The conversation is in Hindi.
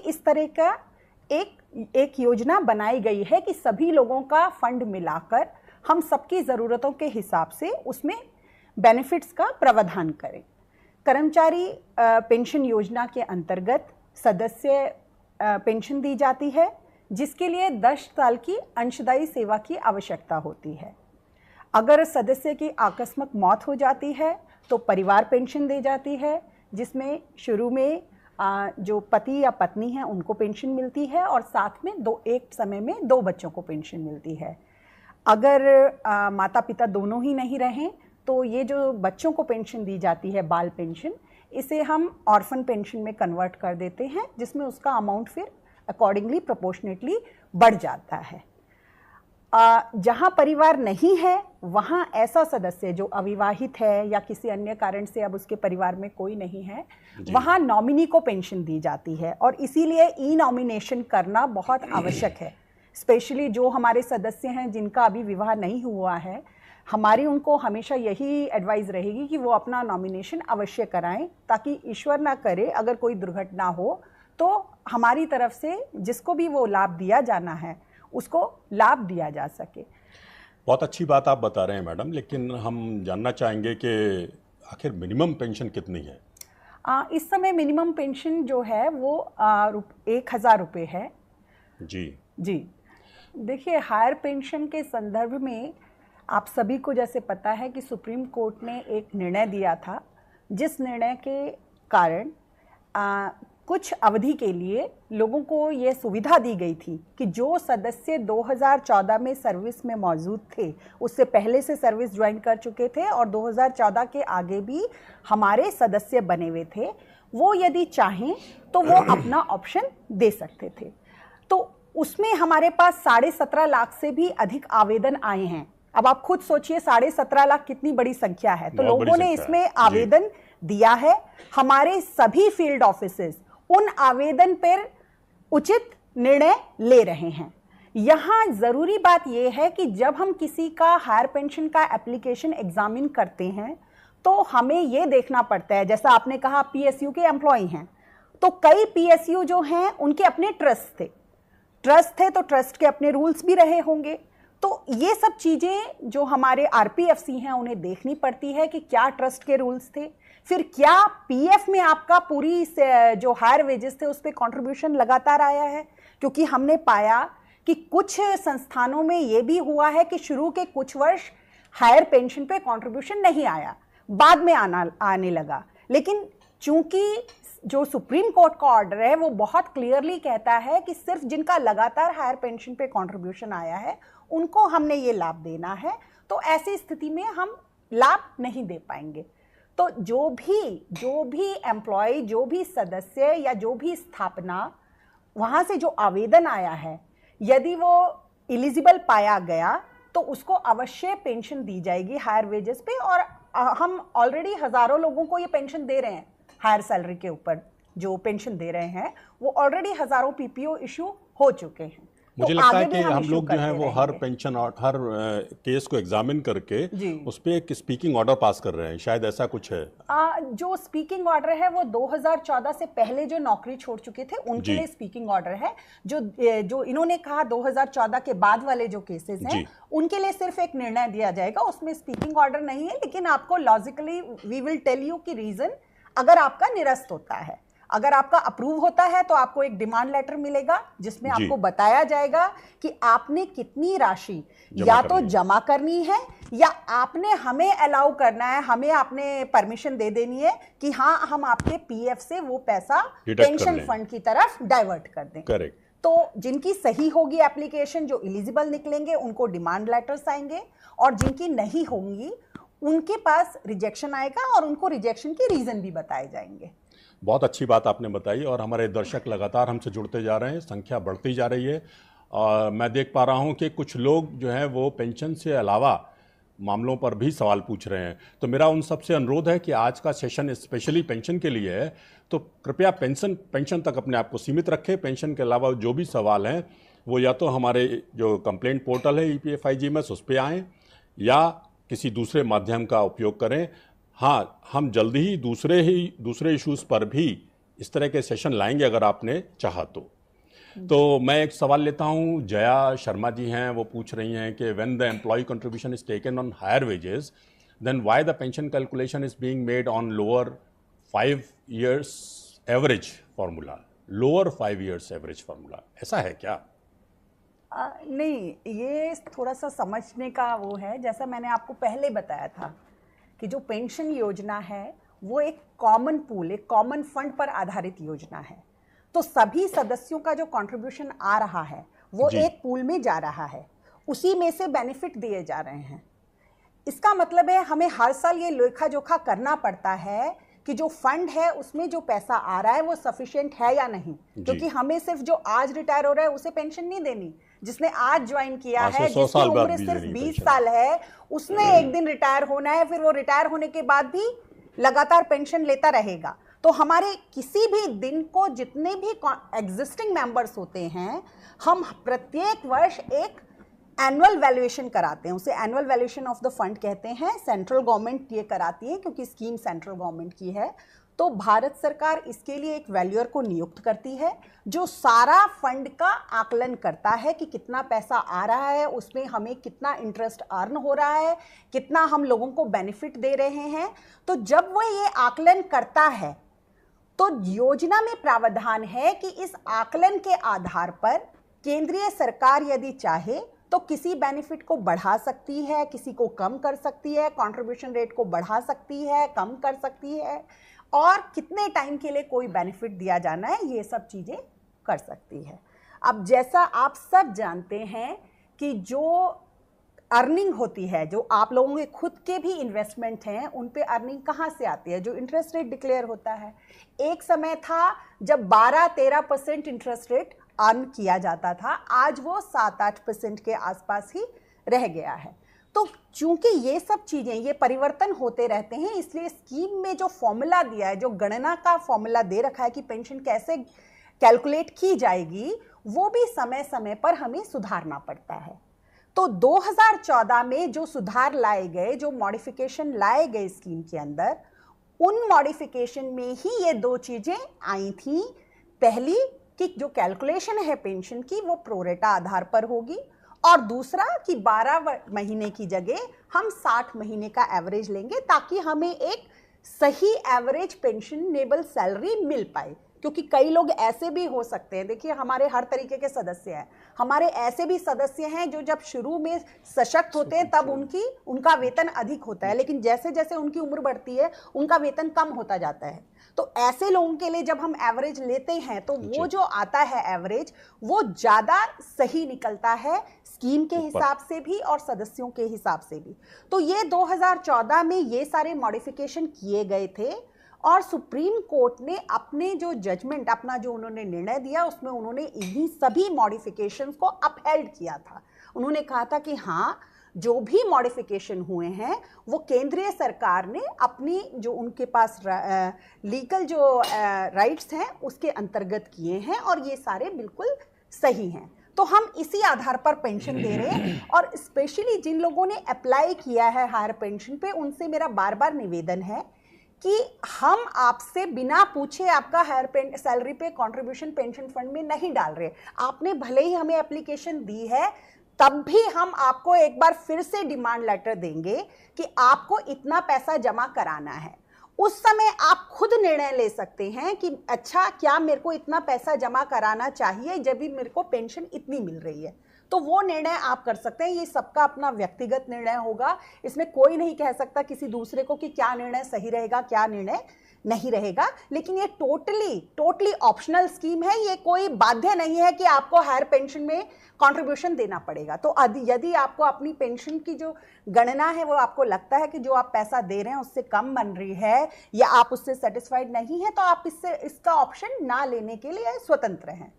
इस तरह का एक योजना बनाई गई है कि सभी लोगों का फंड मिलाकर हम सबकी ज़रूरतों के हिसाब से उसमें बेनिफिट्स का प्रावधान करें। कर्मचारी पेंशन योजना के अंतर्गत सदस्य पेंशन दी जाती है, जिसके लिए 10 साल की अंशदायी सेवा की आवश्यकता होती है। अगर सदस्य की आकस्मिक मौत हो जाती है तो परिवार पेंशन दी जाती है, जिसमें शुरू में जो पति या पत्नी हैं उनको पेंशन मिलती है और साथ में एक समय में 2 बच्चों को पेंशन मिलती है। अगर माता पिता दोनों ही नहीं रहें तो ये जो बच्चों को पेंशन दी जाती है, बाल पेंशन, इसे हम ऑर्फन पेंशन में कन्वर्ट कर देते हैं, जिसमें उसका अमाउंट फिर अकॉर्डिंगली प्रोपोर्शनेटली बढ़ जाता है। जहाँ परिवार नहीं है वहाँ ऐसा सदस्य जो अविवाहित है या किसी अन्य कारण से अब उसके परिवार में कोई नहीं है, वहाँ नॉमिनी को पेंशन दी जाती है। और इसीलिए ई नॉमिनेशन करना बहुत आवश्यक है। स्पेशली जो हमारे सदस्य हैं जिनका अभी विवाह नहीं हुआ है, हमारी उनको हमेशा यही एडवाइस रहेगी कि वो अपना नॉमिनेशन अवश्य कराएं, ताकि ईश्वर ना करे अगर कोई दुर्घटना हो तो हमारी तरफ से जिसको भी वो लाभ दिया जाना है उसको लाभ दिया जा सके। बहुत अच्छी बात आप बता रहे हैं मैडम, लेकिन हम जानना चाहेंगे कि आखिर मिनिमम पेंशन कितनी है? इस समय मिनिमम पेंशन जो है वो 1000 रुपये है। जी देखिए, हायर पेंशन के संदर्भ में आप सभी को जैसे पता है कि सुप्रीम कोर्ट ने एक निर्णय दिया था, जिस निर्णय के कारण कुछ अवधि के लिए लोगों को ये सुविधा दी गई थी कि जो सदस्य 2014 में सर्विस में मौजूद थे, उससे पहले से सर्विस ज्वाइन कर चुके थे और 2014 के आगे भी हमारे सदस्य बने हुए थे, वो यदि चाहें तो वो अपना ऑप्शन दे सकते थे। तो उसमें हमारे पास 17.5 लाख से भी अधिक आवेदन आए हैं। अब आप खुद सोचिए 17.5 लाख कितनी बड़ी संख्या है। तो लोगों ने इसमें आवेदन दिया है। हमारे सभी फील्ड ऑफिसेज उन आवेदन पर उचित निर्णय ले रहे हैं। यहाँ जरूरी बात यह है कि जब हम किसी का हायर पेंशन का एप्लीकेशन एग्जामिन करते हैं तो हमें यह देखना पड़ता है, जैसा आपने कहा पीएसयू के एम्प्लॉय हैं, तो कई पीएसयू जो हैं उनके अपने ट्रस्ट थे तो ट्रस्ट के अपने रूल्स भी रहे होंगे। तो ये सब चीजें जो हमारे आरपीएफसी हैं उन्हें देखनी पड़ती है कि क्या ट्रस्ट के रूल्स थे, फिर क्या पीएफ में आपका पूरी जो हायर वेजेस थे उस पर कॉन्ट्रीब्यूशन लगातार आया है। क्योंकि हमने पाया कि कुछ संस्थानों में यह भी हुआ है कि शुरू के कुछ वर्ष हायर पेंशन पे कॉन्ट्रीब्यूशन नहीं आया, बाद में आने लगा। लेकिन चूंकि जो सुप्रीम कोर्ट का ऑर्डर है वो बहुत क्लियरली कहता है कि सिर्फ जिनका लगातार हायर पेंशन पे कॉन्ट्रीब्यूशन आया है उनको हमने ये लाभ देना है, तो ऐसी स्थिति में हम लाभ नहीं दे पाएंगे। तो जो भी एम्प्लॉय, जो भी सदस्य या जो भी स्थापना, वहां से जो आवेदन आया है, यदि वो एलिजिबल पाया गया तो उसको अवश्य पेंशन दी जाएगी हायर वेजेस पे। और हम ऑलरेडी हजारों लोगों को ये पेंशन दे रहे हैं, हायर सैलरी के ऊपर जो पेंशन दे रहे हैं वो ऑलरेडी हजारों पीपीओ इशू हो चुके हैं। मुझे लगता है कि हम लोग जो है वो हर पेंशन और हर केस को एग्जामिन करके उस पर एक स्पीकिंग ऑर्डर पास कर रहे हैं, शायद ऐसा कुछ है। जो स्पीकिंग ऑर्डर है वो 2014 से पहले जो नौकरी छोड़ चुके थे उनके लिए स्पीकिंग ऑर्डर है। जो इन्होंने कहा 2014 के बाद वाले जो केसेस हैं उनके लिए सिर्फ एक निर्णय दिया जाएगा, उसमें स्पीकिंग ऑर्डर नहीं है। लेकिन आपको logically we will tell you कि रीजन अगर आपका निरस्त होता है, अगर आपका अप्रूव होता है तो आपको एक डिमांड लेटर मिलेगा जिसमें आपको बताया जाएगा कि आपने कितनी राशि या तो जमा करनी है या आपने हमें अलाउ करना है, हमें आपने परमिशन दे देनी है कि हाँ हम आपके पीएफ से वो पैसा पेंशन फंड की तरफ डाइवर्ट कर दें। करेक्ट। तो जिनकी सही होगी एप्लीकेशन, जो एलिजिबल निकलेंगे उनको डिमांड लेटर्स आएंगे, और जिनकी नहीं होंगी उनके पास रिजेक्शन आएगा और उनको रिजेक्शन के रीजन भी बताए जाएंगे। बहुत अच्छी बात आपने बताई और हमारे दर्शक लगातार हमसे जुड़ते जा रहे हैं, संख्या बढ़ती जा रही है। और मैं देख पा रहा हूं कि कुछ लोग जो हैं वो पेंशन से अलावा मामलों पर भी सवाल पूछ रहे हैं। तो मेरा उन सबसे अनुरोध है कि आज का सेशन स्पेशली पेंशन के लिए है, तो कृपया पेंशन तक अपने आप को सीमित रखें। पेंशन के अलावा जो भी सवाल हैं वो या तो हमारे जो कंप्लेंट पोर्टल है EPFIGMS उस पर आएँ या किसी दूसरे माध्यम का उपयोग करें। हाँ, हम जल्दी ही दूसरे इश्यूज़ पर भी इस तरह के सेशन लाएंगे अगर आपने चाहा तो मैं एक सवाल लेता हूं। जया शर्मा जी हैं, वो पूछ रही हैं कि when the employer contribution is taken on higher wages then why the pension calculation is being made on lower 5 years average formula, lower 5 years average formula, ऐसा है क्या? नहीं, ये थोड़ा सा समझने का वो है। जैसा मैंने आपको पहले बताया था कि जो पेंशन योजना है वो एक कॉमन पूल, एक कॉमन फंड पर आधारित योजना है। तो सभी सदस्यों का जो कंट्रीब्यूशन आ रहा है वो एक पूल में जा रहा है, उसी में से बेनिफिट दिए जा रहे हैं। इसका मतलब है हमें हर साल ये लेखा जोखा करना पड़ता है कि जो फंड है उसमें जो पैसा आ रहा है वो सफिशिएंट है या नहीं, क्योंकि हमें सिर्फ जो आज रिटायर हो रहा है उसे पेंशन नहीं देनी। जिसने आज ज्वाइन किया है, जिसकी उम्र सिर्फ 20 साल है, उसने एक दिन रिटायर होना है, फिर वो रिटायर होने के बाद भी लगातार पेंशन लेता रहेगा। तो हमारे किसी भी दिन को जितने भी एग्जिस्टिंग मेंबर्स होते हैं, हम प्रत्येक वर्ष एक एनुअल वैल्यूएशन कराते हैं, उसे annual valuation of the fund कहते हैं। सेंट्रल गवर्नमेंट ये कराती है क्योंकि स्कीम सेंट्रल गवर्नमेंट की है। तो भारत सरकार इसके लिए एक वैल्यूअर को नियुक्त करती है जो सारा फंड का आकलन करता है कि कितना पैसा आ रहा है, उसमें हमें कितना इंटरेस्ट अर्न हो रहा है, कितना हम लोगों को बेनिफिट दे रहे हैं। तो जब वो ये आकलन करता है तो योजना में प्रावधान है कि इस आकलन के आधार पर केंद्रीय सरकार यदि चाहे तो किसी बेनिफिट को बढ़ा सकती है, किसी को कम कर सकती है, कंट्रीब्यूशन रेट को बढ़ा सकती है, कम कर सकती है, और कितने टाइम के लिए कोई बेनिफिट दिया जाना है, ये सब चीज़ें कर सकती है। अब जैसा आप सब जानते हैं कि जो अर्निंग होती है, जो आप लोगों के खुद के भी इन्वेस्टमेंट हैं, उन पे अर्निंग कहाँ से आती है? जो इंटरेस्ट रेट डिक्लेयर होता है। एक समय था जब 12-13% इंटरेस्ट रेट अर्न किया जाता था, आज वो 7-8% के आसपास ही रह गया है। तो चूंकि ये सब चीज़ें, ये परिवर्तन होते रहते हैं, इसलिए स्कीम में जो फॉर्मूला दिया है, जो गणना का फॉर्मूला दे रखा है कि पेंशन कैसे कैलकुलेट की जाएगी, वो भी समय समय पर हमें सुधारना पड़ता है। तो 2014 में जो सुधार लाए गए, जो मॉडिफिकेशन लाए गए स्कीम के अंदर, उन मॉडिफिकेशन में ही ये दो चीज़ें आई थी। पहली कि जो कैलकुलेशन है पेंशन की वो प्रोरेटा आधार पर होगी, और दूसरा कि 12 महीने की जगह हम 60 महीने का एवरेज लेंगे ताकि हमें एक सही एवरेज पेंशनेबल सैलरी मिल पाए। क्योंकि कई लोग ऐसे भी हो सकते हैं, देखिए हमारे हर तरीके के सदस्य हैं, हमारे ऐसे भी सदस्य हैं जो जब शुरू में सशक्त होते हैं तब उनका वेतन अधिक होता है, लेकिन जैसे जैसे उनकी उम्र बढ़ती है उनका वेतन कम होता जाता है। तो ऐसे लोगों के लिए जब हम एवरेज लेते हैं तो वो जो आता है एवरेज, वो ज़्यादा सही निकलता है स्कीम के हिसाब से भी और सदस्यों के हिसाब से भी। तो ये 2014 में ये सारे मॉडिफिकेशन किए गए थे, और सुप्रीम कोर्ट ने अपने जो जजमेंट, अपना जो उन्होंने निर्णय दिया, उसमें उन्होंने इन्हीं सभी मॉडिफिकेशंस को अपहेल्ड किया था। उन्होंने कहा था कि हाँ, जो भी मॉडिफिकेशन हुए हैं वो केंद्रीय सरकार ने अपनी जो उनके पास लीगल जो राइट्स हैं उसके अंतर्गत किए हैं, और ये सारे बिल्कुल सही हैं। तो हम इसी आधार पर पेंशन दे रहे हैं। और स्पेशली जिन लोगों ने अप्लाई किया है हायर पेंशन पे, उनसे मेरा बार बार निवेदन है कि हम आपसे बिना पूछे आपका हायर सैलरी पे कंट्रीब्यूशन पेंशन फंड में नहीं डाल रहे। आपने भले ही हमें एप्लीकेशन दी है, तब भी हम आपको एक बार फिर से डिमांड लेटर देंगे कि आपको इतना पैसा जमा कराना है। उस समय आप खुद निर्णय ले सकते हैं कि अच्छा, क्या मेरे को इतना पैसा जमा कराना चाहिए जब भी मेरे को पेंशन इतनी मिल रही है। तो वो निर्णय आप कर सकते हैं। ये सबका अपना व्यक्तिगत निर्णय होगा, इसमें कोई नहीं कह सकता किसी दूसरे को कि क्या निर्णय सही रहेगा, क्या निर्णय नहीं रहेगा। लेकिन ये टोटली ऑप्शनल स्कीम है, ये कोई बाध्य नहीं है कि आपको हायर पेंशन में कंट्रीब्यूशन देना पड़ेगा। तो यदि आपको अपनी पेंशन की जो गणना है वो आपको लगता है कि जो आप पैसा दे रहे हैं उससे कम बन रही है, या आप उससे सेटिस्फाइड नहीं है, तो आप इसका ऑप्शन ना लेने के लिए स्वतंत्र हैं।